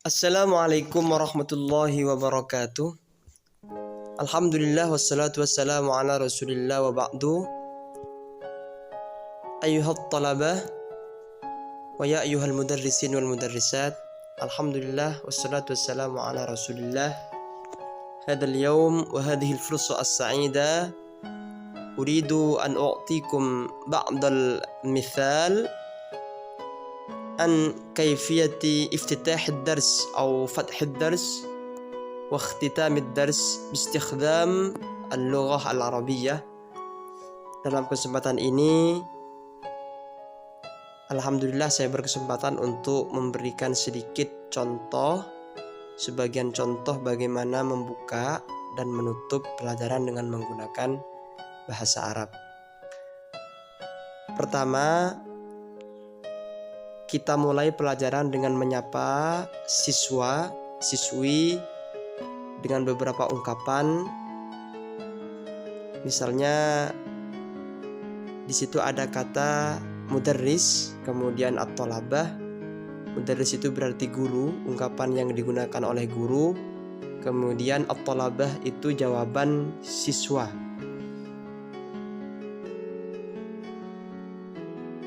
Assalamualaikum warahmatullahi wabarakatuh. Alhamdulillah wassalatu wassalamu ala rasulillah wa ba'du. Ayuhat talabah wa ya ayuhal mudarrisin wal mudarrisat. Alhamdulillah wassalatu wassalamu ala rasulillah. Hadal yawm wa hadhihi al-fursa as-sa'ida uridu an u'tikum ba'dal mithal عن كيفية افتتاح الدرس أو فتح الدرس واختتام الدرس باستخدام اللغة العربية. Dalam kesempatan ini, alhamdulillah saya berkesempatan untuk memberikan sedikit contoh, sebagian contoh bagaimana membuka dan menutup pelajaran dengan menggunakan bahasa Arab. Pertama, kita mulai pelajaran dengan menyapa siswa, siswi dengan beberapa ungkapan. Misalnya di situ ada kata mudarris, kemudian at-talabah. Mudarris itu berarti guru, ungkapan yang digunakan oleh guru. Kemudian at-talabah itu jawaban siswa.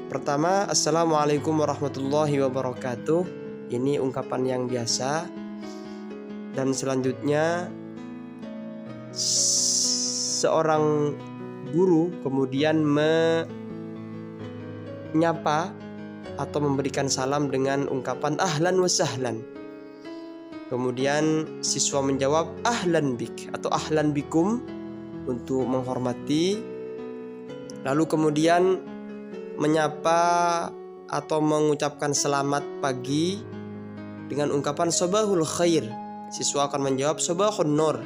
Pertama, Assalamualaikum warahmatullahi wabarakatuh. Ini ungkapan yang biasa. Dan selanjutnya, seorang guru kemudian menyapa atau memberikan salam dengan ungkapan ahlan wa sahlan. Kemudian siswa menjawab ahlan bik atau ahlan bikum untuk menghormati. Lalu kemudian menyapa atau mengucapkan selamat pagi dengan ungkapan sobahul khair. Siswa akan menjawab sobahun nur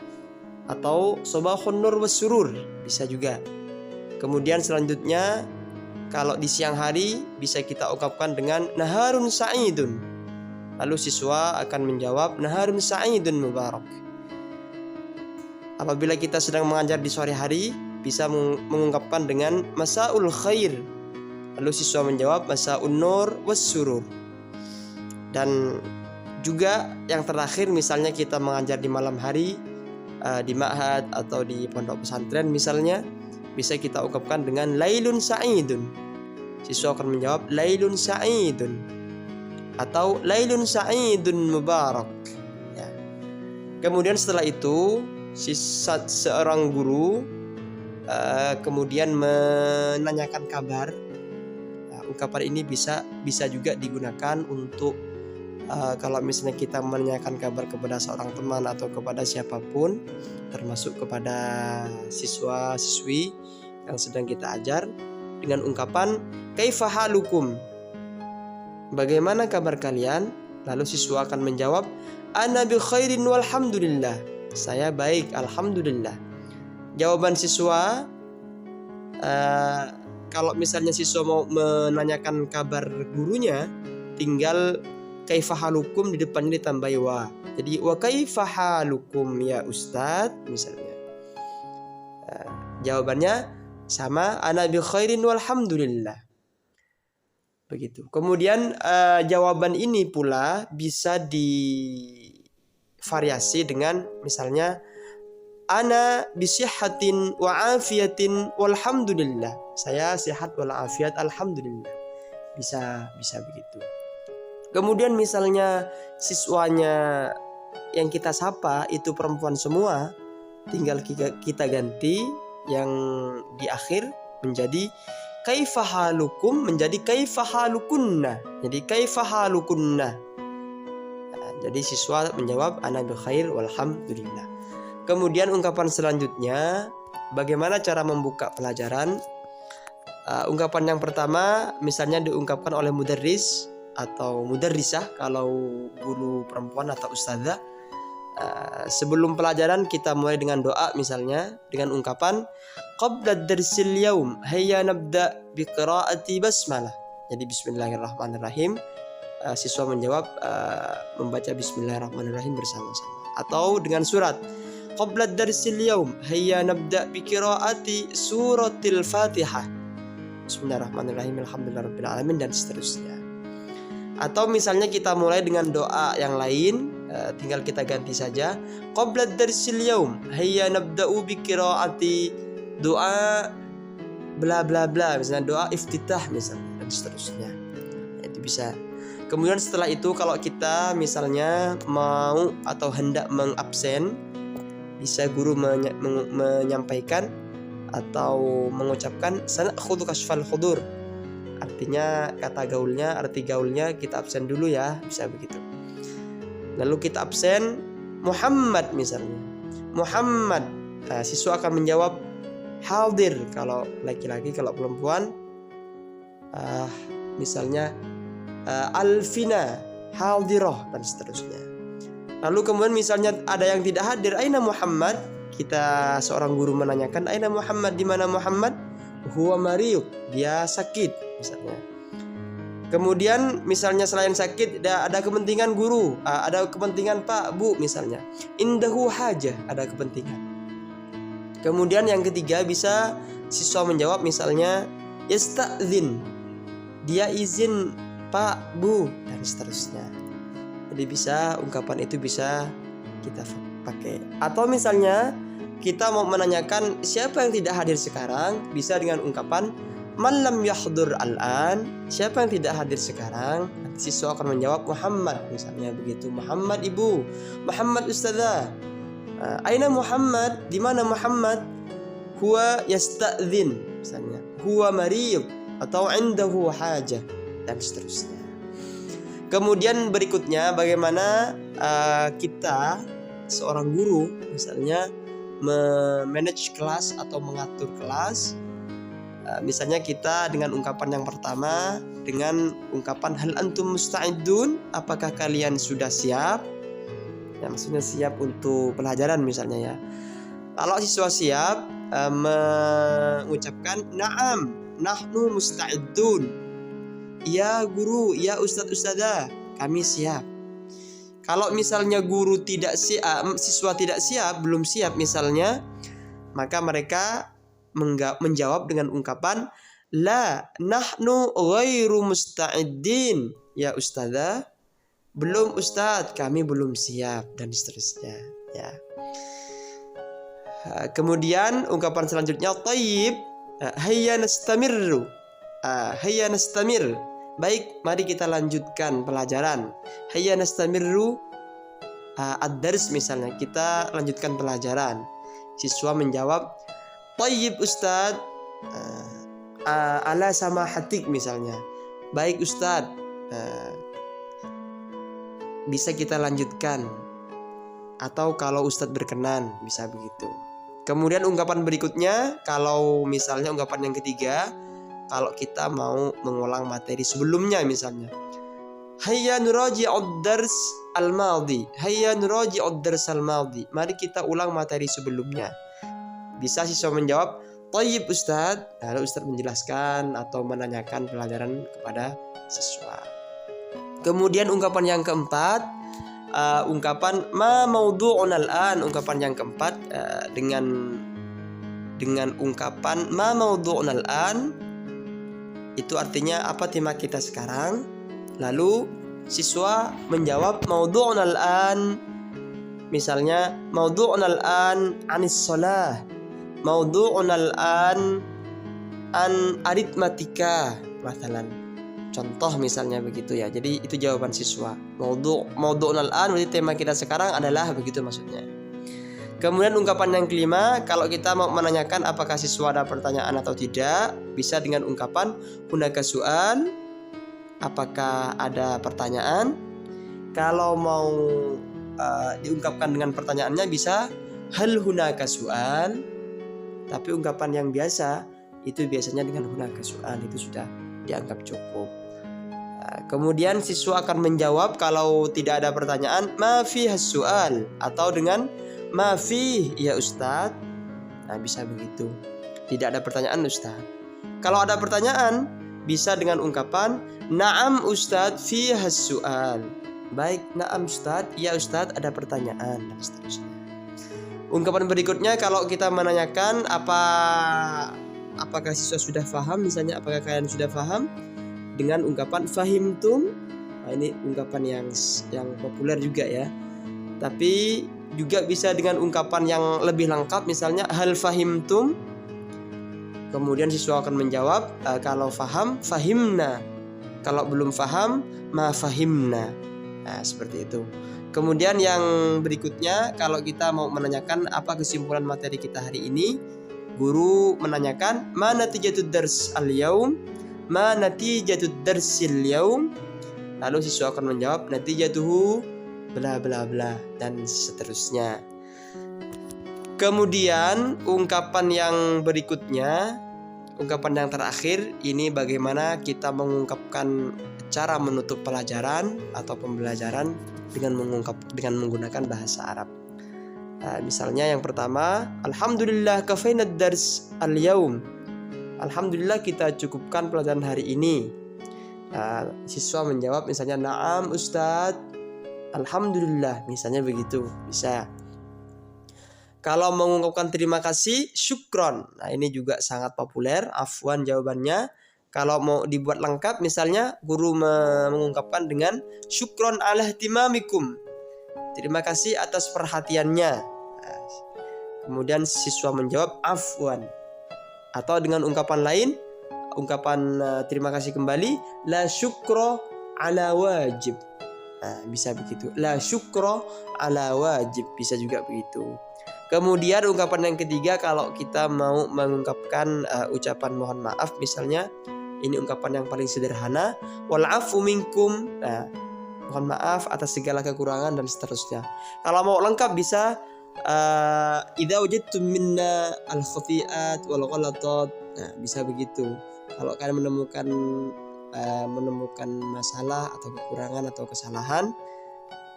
atau sobahun nur wassurur, bisa juga. Kemudian selanjutnya, kalau di siang hari bisa kita ungkapkan dengan naharun sa'idun. Lalu siswa akan menjawab naharun sa'idun mubarak. Apabila kita sedang mengajar di sore hari, bisa mengungkapkan dengan masaul khair. Lalu siswa menjawab masa'un nur wassurur. Dan juga yang terakhir, misalnya kita mengajar di malam hari di ma'had atau di pondok pesantren misalnya, bisa kita ungkapkan dengan lailun sa'idun. Siswa akan menjawab lailun sa'idun atau lailun sa'idun mubarak ya. Kemudian setelah itu seorang guru kemudian menanyakan kabar. Ungkapan ini bisa juga digunakan untuk kalau misalnya kita menanyakan kabar kepada seorang teman atau kepada siapapun, termasuk kepada siswa-siswi yang sedang kita ajar, dengan ungkapan kaifa halukum, bagaimana kabar kalian? Lalu siswa akan menjawab ana bi khairin walhamdulillah, saya baik alhamdulillah. Jawaban siswa, kalau misalnya siswa mau menanyakan kabar gurunya, tinggal kaifa halukum di depannya ditambahi wa. Jadi wa kaifa halukum ya ustadz misalnya. Jawabannya sama, ana bi khairin walhamdulillah. Begitu. Kemudian jawaban ini pula bisa divariasi dengan misalnya ana bisihhatin wa afiyatin walhamdulillah. Saya sehat walafiat alhamdulillah. Bisa begitu. Kemudian misalnya siswanya yang kita sapa itu perempuan semua, tinggal kita ganti yang di akhir menjadi kaifa halukum menjadi kaifa halukunna. Jadi kaifa halukunna. Jadi siswa menjawab ana bi khair walhamdulillah. Kemudian ungkapan selanjutnya, bagaimana cara membuka pelajaran? Ungkapan yang pertama misalnya diungkapkan oleh mudarris atau mudarrisah kalau guru perempuan atau ustadzah. Sebelum pelajaran kita mulai dengan doa, misalnya dengan ungkapan qabla darsil yaum hayya nabda bi qiraati basmalah. Jadi bismillahirrahmanirrahim. Siswa menjawab membaca bismillahirrahmanirrahim bersama-sama. Atau dengan surat qabla darsil yaum hayya nabda bi qiraati suratil Fatihah. Bismillahirrahmanirrahim, alhamdulillahirabbil alamin, dan seterusnya. Atau misalnya kita mulai dengan doa yang lain, tinggal kita ganti saja. Qabla darsil yaum, hayya nabda'u bi qiraati doa bla bla bla, misalnya doa iftitah misalnya, dan seterusnya. Itu bisa. Kemudian setelah itu kalau kita misalnya mau atau hendak mengabsen, bisa guru menyampaikan atau mengucapkan sana'khudhu kashfal khudur. Artinya arti gaulnya kita absen dulu ya, bisa begitu. Lalu kita absen Muhammad misalnya. Muhammad, siswa akan menjawab hadir kalau laki-laki, kalau perempuan misalnya Alfina hadirah dan seterusnya. Lalu kemudian misalnya ada yang tidak hadir, aina Muhammad? Kita seorang guru menanyakan, aina Muhammad, di mana Muhammad? Huwa mariyuk, dia sakit misalnya. Kemudian misalnya selain sakit ada kepentingan guru, ada kepentingan Pak, Bu misalnya. Indahu hajah, ada kepentingan. Kemudian yang ketiga bisa siswa menjawab misalnya yasta'zin, dia izin Pak, Bu, dan seterusnya. Jadi bisa ungkapan itu bisa kita pakai. Atau misalnya kita mau menanyakan siapa yang tidak hadir sekarang, bisa dengan ungkapan man lam yahdur al-an, siapa yang tidak hadir sekarang? Siswa akan menjawab Muhammad misalnya begitu. Muhammad ibu, Muhammad ustazah. Aina Muhammad, di mana Muhammad? Huwa yasta'zin misalnya. Huwa mariyub atau indahu hajah dan seterusnya. Kemudian berikutnya bagaimana kita seorang guru misalnya memanage kelas atau mengatur kelas. Misalnya kita dengan ungkapan yang pertama dengan ungkapan hal antum musta'idun, apakah kalian sudah siap? Ya, maksudnya siap untuk pelajaran misalnya ya. Kalau siswa siap mengucapkan na'am nahnu musta'idun. Ya guru, ya ustadz ustadzah, kami siap. Kalau misalnya guru tidak siap, siswa tidak siap, belum siap misalnya, maka mereka menjawab dengan ungkapan la nahnu ghairu musta'iddin ya ustadzah, belum ustadz, kami belum siap, dan seterusnya ya. Kemudian ungkapan selanjutnya thayyib, hayya nastamirru, hayya nastamir, baik mari kita lanjutkan pelajaran. Hayya nastamirru ad-dars misalnya, kita lanjutkan pelajaran. Siswa menjawab thayyib ustadz, ala samahatik misalnya, baik ustadz, bisa kita lanjutkan, atau kalau ustadz berkenan, bisa begitu. Kemudian ungkapan berikutnya, kalau misalnya ungkapan yang ketiga, kalau kita mau mengulang materi sebelumnya misalnya, hayya nuraji'ud dars al-madhi, hayya nuraji'ud dars al-madhi, mari kita ulang materi sebelumnya. Bisa siswa menjawab thayyib ustadz, lalu ustadz menjelaskan atau menanyakan pelajaran kepada siswa. Kemudian ungkapan yang keempat, ungkapan ma maudhu'un al-an, ungkapan yang keempat dengan ungkapan ma maudhu'un al-an, itu artinya apa tema kita sekarang. Lalu siswa menjawab maudhu'un al-an, misalnya maudhu'un al-an anis shalah, maudhu'un al-an an aritmatika masalan. Contoh misalnya begitu ya. Jadi itu jawaban siswa. Maudhu'un al-an berarti tema kita sekarang adalah, begitu maksudnya. Kemudian ungkapan yang kelima, kalau kita mau menanyakan apakah siswa ada pertanyaan atau tidak, bisa dengan ungkapan hunaka su'al, apakah ada pertanyaan. Kalau mau diungkapkan dengan pertanyaannya bisa hal hunaka su'al, tapi ungkapan yang biasa itu biasanya dengan hunaka su'al, itu sudah dianggap cukup. Kemudian siswa akan menjawab kalau tidak ada pertanyaan ma fiha su'al, atau dengan ma fi ya ustadz. Nah bisa begitu, tidak ada pertanyaan ustadz. Kalau ada pertanyaan bisa dengan ungkapan na'am ustadz fiha su'al, baik na'am ustadz, ya ustadz ada pertanyaan, dan seterusnya. Ungkapan berikutnya kalau kita menanyakan apakah siswa sudah paham, misalnya apakah kalian sudah paham, dengan ungkapan fahimtum, Nah, ini ungkapan yang populer juga ya. Tapi juga bisa dengan ungkapan yang lebih lengkap, misalnya hal fahimtum. Kemudian siswa akan menjawab, kalau faham, fahimna. Kalau belum faham, ma fahimna. Nah, seperti itu. Kemudian yang berikutnya, kalau kita mau menanyakan apa kesimpulan materi kita hari ini, guru menanyakan, ma natijatud dars al-yaum, ma natijatud darsil yaum. Lalu siswa akan menjawab, natijatuhu bla bla bla, dan seterusnya. Kemudian ungkapan yang berikutnya, ungkapan yang terakhir, ini bagaimana kita mengungkapkan cara menutup pelajaran atau pembelajaran dengan menggunakan bahasa Arab. Nah, misalnya yang pertama, alhamdulillah kafaina dars al-yaum. Alhamdulillah kita cukupkan pelajaran hari ini. Nah, siswa menjawab misalnya, na'am Ustadz, alhamdulillah, misalnya begitu, bisa. Kalau mengungkapkan terima kasih, syukron. Nah, ini juga sangat populer, afwan jawabannya. Kalau mau dibuat lengkap, misalnya guru mengungkapkan dengan syukron ala ihtimamikum. Terima kasih atas perhatiannya. Nah, kemudian siswa menjawab afwan. Atau dengan ungkapan lain, ungkapan terima kasih kembali, la syukro ala wajib. Nah, bisa begitu. La syukro ala wajib, bisa juga begitu. Kemudian ungkapan yang ketiga, kalau kita mau mengungkapkan ucapan mohon maaf, misalnya ini ungkapan yang paling sederhana, wal afu minkum. Nah, mohon maaf atas segala kekurangan dan seterusnya. Kalau mau lengkap bisa idza wajadtum minna al khati'at wal ghalatat. Nah, bisa begitu. Kalau kalian menemukan masalah atau kekurangan atau kesalahan,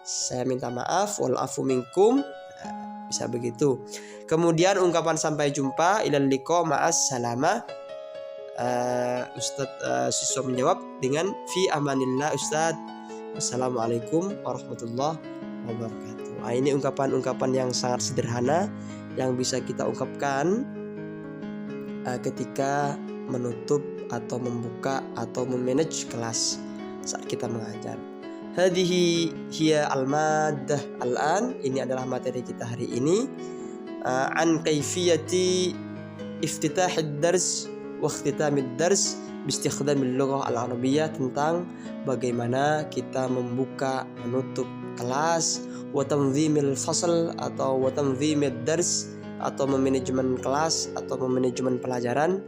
saya minta maaf, wal afu minkum. Bisa begitu. Kemudian ungkapan sampai jumpa, ilal liqa ma'as salama. Siswa menjawab dengan fi amanillah Ustadz, assalamualaikum warahmatullahi wabarakatuh. Nah, ini ungkapan-ungkapan yang sangat sederhana yang bisa kita ungkapkan ketika menutup atau membuka atau memanage kelas saat kita mengajar. Hadhihi hiya al-maddah al-an. Ini adalah materi kita hari ini. An kaifiyati iftitahid dars wa ikhtitamid dars bistikhdamil lughah al-arabiyyah, tentang bagaimana kita membuka menutup kelas, wa tanzimil fasl atau wa tanzimid dars, atau memanajemen kelas atau memanajemen pelajaran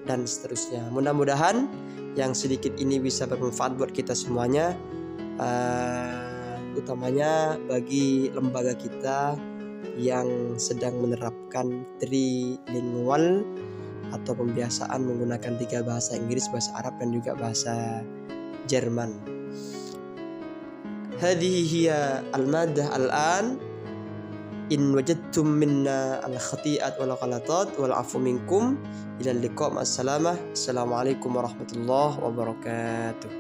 dan seterusnya. Mudah-mudahan yang sedikit ini bisa bermanfaat buat kita semuanya. Utamanya bagi lembaga kita yang sedang menerapkan trilingual atau pembiasaan menggunakan 3 bahasa Inggris, bahasa Arab dan juga bahasa Jerman. Hadhihi hiya al-maddah al-an. In wajadtum minna al-khati'at wal ghalatat wal 'afwu minkum. Ila liqa' ma'as salamah. Assalamualaikum warahmatullahi wabarakatuh.